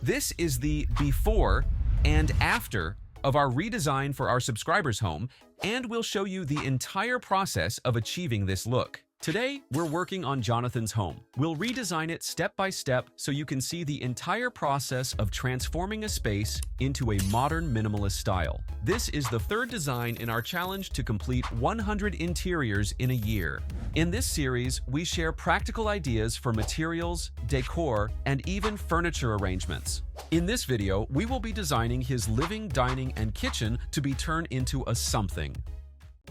This is the before and after of our redesign for our subscribers' home, and we'll show you the entire process of achieving this look. Today, we're working on Jonathan's home. We'll redesign it step by step so you can see the entire process of transforming a space into a modern minimalist style. This is the third design in our challenge to complete 100 interiors in a year. In this series, we share practical ideas for materials, decor, and even furniture arrangements. In this video, we will be designing his living, dining, and kitchen to be turned into a something.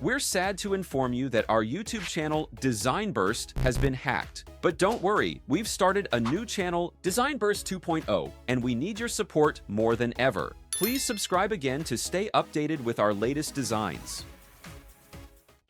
We're sad to inform you that our YouTube channel, Design Burst, has been hacked. But don't worry, we've started a new channel, Design Burst 2.0, and we need your support more than ever. Please subscribe again to stay updated with our latest designs.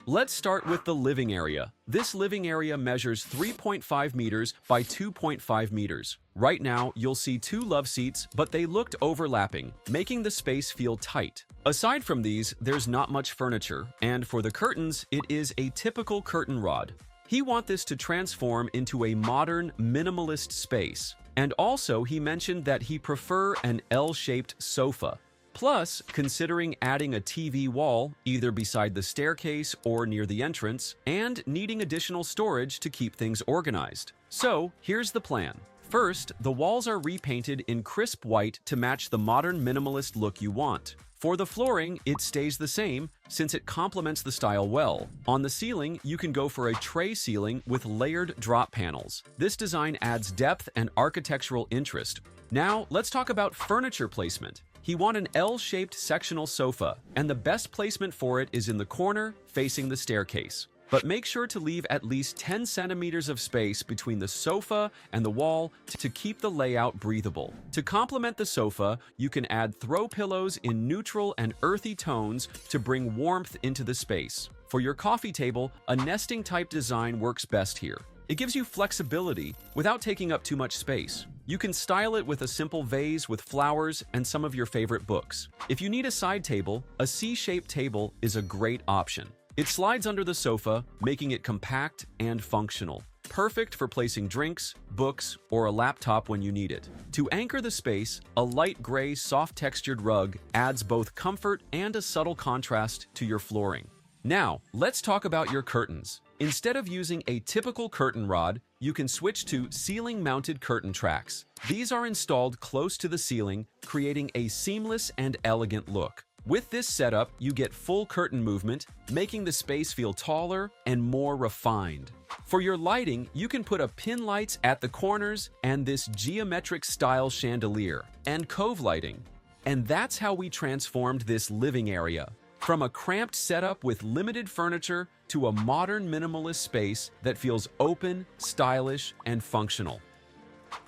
Let's start with the living area. This living area measures 3.5 meters by 2.5 meters. Right now, you'll see two love seats, but they looked overlapping, making the space feel tight. Aside from these, there's not much furniture, and for the curtains, it is a typical curtain rod. He wants this to transform into a modern, minimalist space. And also, he mentioned that he prefers an L-shaped sofa. Plus, considering adding a TV wall, either beside the staircase or near the entrance, and needing additional storage to keep things organized. So, here's the plan. First, the walls are repainted in crisp white to match the modern minimalist look you want. For the flooring, it stays the same since it complements the style well. On the ceiling, you can go for a tray ceiling with layered drop panels. This design adds depth and architectural interest. Now, let's talk about furniture placement. He wants an L-shaped sectional sofa, and the best placement for it is in the corner facing the staircase. But make sure to leave at least 10 centimeters of space between the sofa and the wall to keep the layout breathable. To complement the sofa, you can add throw pillows in neutral and earthy tones to bring warmth into the space. For your coffee table, a nesting type design works best here. It gives you flexibility without taking up too much space. You can style it with a simple vase with flowers and some of your favorite books. If you need a side table, a C-shaped table is a great option. It slides under the sofa, making it compact and functional. Perfect for placing drinks, books, or a laptop when you need it. To anchor the space, a light gray, soft-textured rug adds both comfort and a subtle contrast to your flooring. Now, let's talk about your curtains. Instead of using a typical curtain rod, you can switch to ceiling-mounted curtain tracks. These are installed close to the ceiling, creating a seamless and elegant look. With this setup, you get full curtain movement, making the space feel taller and more refined. For your lighting, you can put a pin lights at the corners and this geometric style chandelier and cove lighting. And that's how we transformed this living area. From a cramped setup with limited furniture to a modern minimalist space that feels open, stylish, and functional.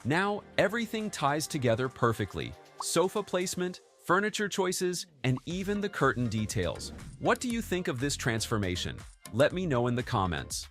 Now, everything ties together perfectly. Sofa placement, furniture choices, and even the curtain details. What do you think of this transformation? Let me know in the comments.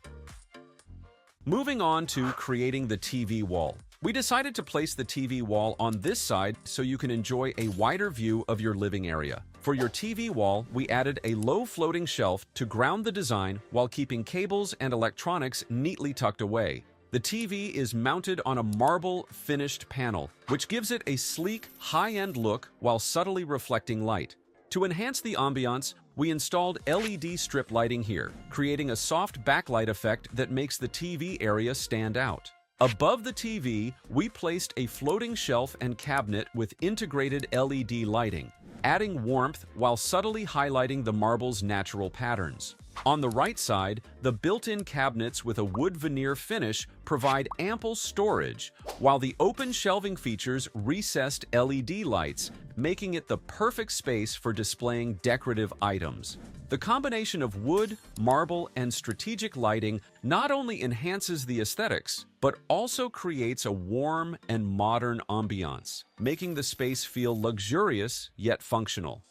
Moving on to creating the TV wall. We decided to place the TV wall on this side so you can enjoy a wider view of your living area. For your TV wall, we added a low floating shelf to ground the design while keeping cables and electronics neatly tucked away. The TV is mounted on a marble finished panel, which gives it a sleek, high-end look while subtly reflecting light. To enhance the ambiance, we installed LED strip lighting here, creating a soft backlight effect that makes the TV area stand out. Above the TV, we placed a floating shelf and cabinet with integrated LED lighting, adding warmth while subtly highlighting the marble's natural patterns. On the right side, the built-in cabinets with a wood veneer finish provide ample storage, while the open shelving features recessed LED lights, making it the perfect space for displaying decorative items. The combination of wood, marble, and strategic lighting not only enhances the aesthetics, but also creates a warm and modern ambiance, making the space feel luxurious yet functional.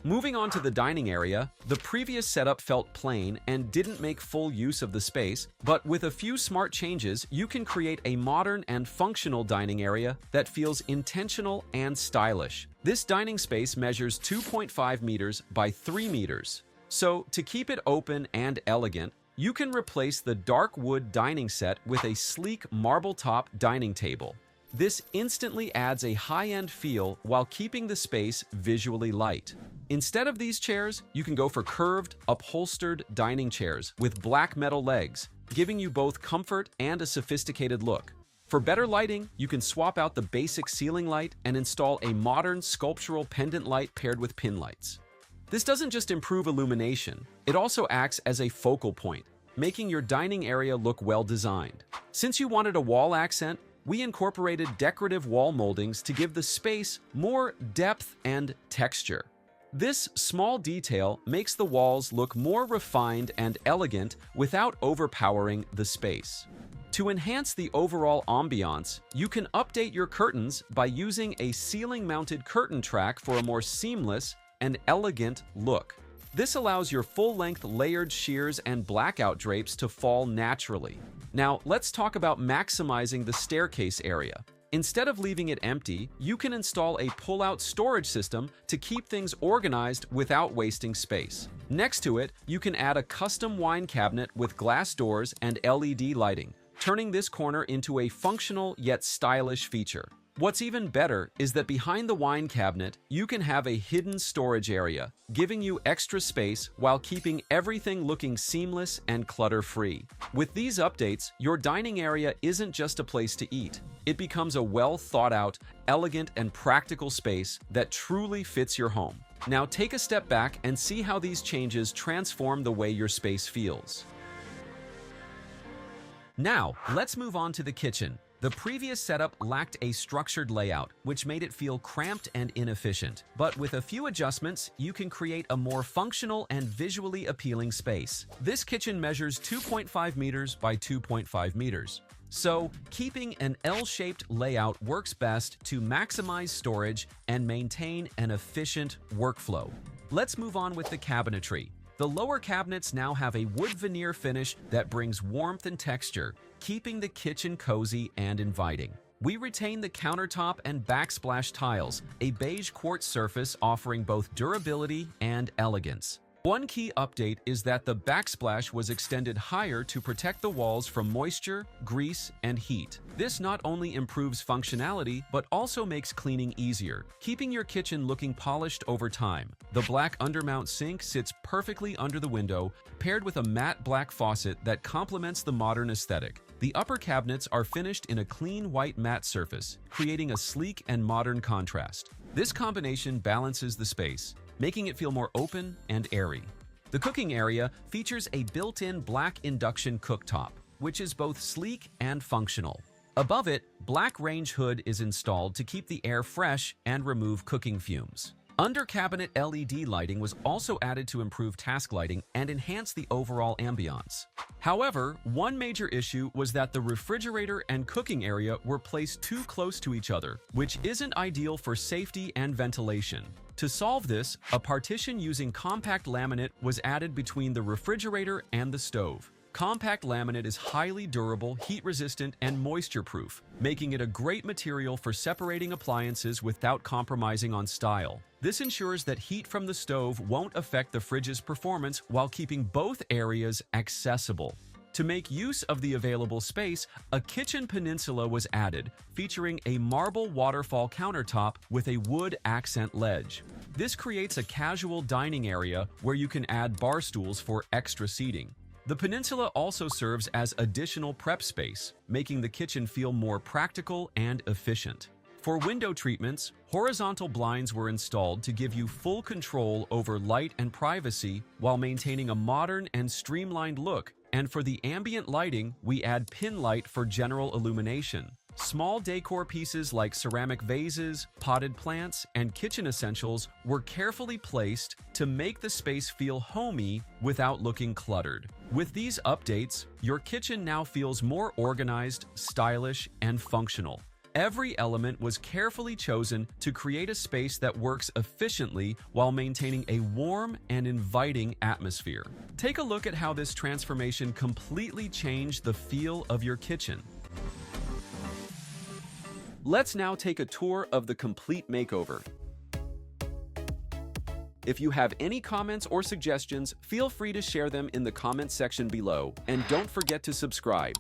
Moving on to the dining area, the previous setup felt plain and didn't make full use of the space, but with a few smart changes, you can create a modern and functional dining area that feels intentional and stylish. This dining space measures 2.5 meters by 3 meters. So, to keep it open and elegant, you can replace the dark wood dining set with a sleek marble top dining table. This instantly adds a high-end feel while keeping the space visually light. Instead of these chairs, you can go for curved, upholstered dining chairs with black metal legs, giving you both comfort and a sophisticated look. For better lighting, you can swap out the basic ceiling light and install a modern sculptural pendant light paired with pin lights. This doesn't just improve illumination, it also acts as a focal point, making your dining area look well designed. Since you wanted a wall accent, we incorporated decorative wall moldings to give the space more depth and texture. This small detail makes the walls look more refined and elegant without overpowering the space. To enhance the overall ambiance, you can update your curtains by using a ceiling-mounted curtain track for a more seamless and elegant look. This allows your full-length layered sheers and blackout drapes to fall naturally. Now, let's talk about maximizing the staircase area. Instead of leaving it empty, you can install a pull-out storage system to keep things organized without wasting space. Next to it, you can add a custom wine cabinet with glass doors and LED lighting, turning this corner into a functional yet stylish feature. What's even better is that behind the wine cabinet, you can have a hidden storage area, giving you extra space while keeping everything looking seamless and clutter-free. With these updates, your dining area isn't just a place to eat. It becomes a well-thought-out, elegant, and practical space that truly fits your home. Now take a step back and see how these changes transform the way your space feels. Now, let's move on to the kitchen. The previous setup lacked a structured layout, which made it feel cramped and inefficient. But with a few adjustments, you can create a more functional and visually appealing space. This kitchen measures 2.5 meters by 2.5 meters. So, keeping an L-shaped layout works best to maximize storage and maintain an efficient workflow. Let's move on with the cabinetry. The lower cabinets now have a wood veneer finish that brings warmth and texture, keeping the kitchen cozy and inviting. We retain the countertop and backsplash tiles, a beige quartz surface offering both durability and elegance. One key update is that the backsplash was extended higher to protect the walls from moisture, grease, and heat. This not only improves functionality, but also makes cleaning easier, keeping your kitchen looking polished over time. The black undermount sink sits perfectly under the window, paired with a matte black faucet that complements the modern aesthetic. The upper cabinets are finished in a clean white matte surface, creating a sleek and modern contrast. This combination balances the space, making it feel more open and airy. The cooking area features a built-in black induction cooktop, which is both sleek and functional. Above it, black range hood is installed to keep the air fresh and remove cooking fumes. Under-cabinet LED lighting was also added to improve task lighting and enhance the overall ambiance. However, one major issue was that the refrigerator and cooking area were placed too close to each other, which isn't ideal for safety and ventilation. To solve this, a partition using compact laminate was added between the refrigerator and the stove. Compact laminate is highly durable, heat-resistant, and moisture-proof, making it a great material for separating appliances without compromising on style. This ensures that heat from the stove won't affect the fridge's performance while keeping both areas accessible. To make use of the available space, a kitchen peninsula was added, featuring a marble waterfall countertop with a wood accent ledge. This creates a casual dining area where you can add bar stools for extra seating. The peninsula also serves as additional prep space, making the kitchen feel more practical and efficient. For window treatments, horizontal blinds were installed to give you full control over light and privacy while maintaining a modern and streamlined look. And for the ambient lighting, we add pin light for general illumination. Small decor pieces like ceramic vases, potted plants, and kitchen essentials were carefully placed to make the space feel homey without looking cluttered. With these updates, your kitchen now feels more organized, stylish, and functional. Every element was carefully chosen to create a space that works efficiently while maintaining a warm and inviting atmosphere. Take a look at how this transformation completely changed the feel of your kitchen. Let's now take a tour of the complete makeover. If you have any comments or suggestions, feel free to share them in the comments section below, and don't forget to subscribe.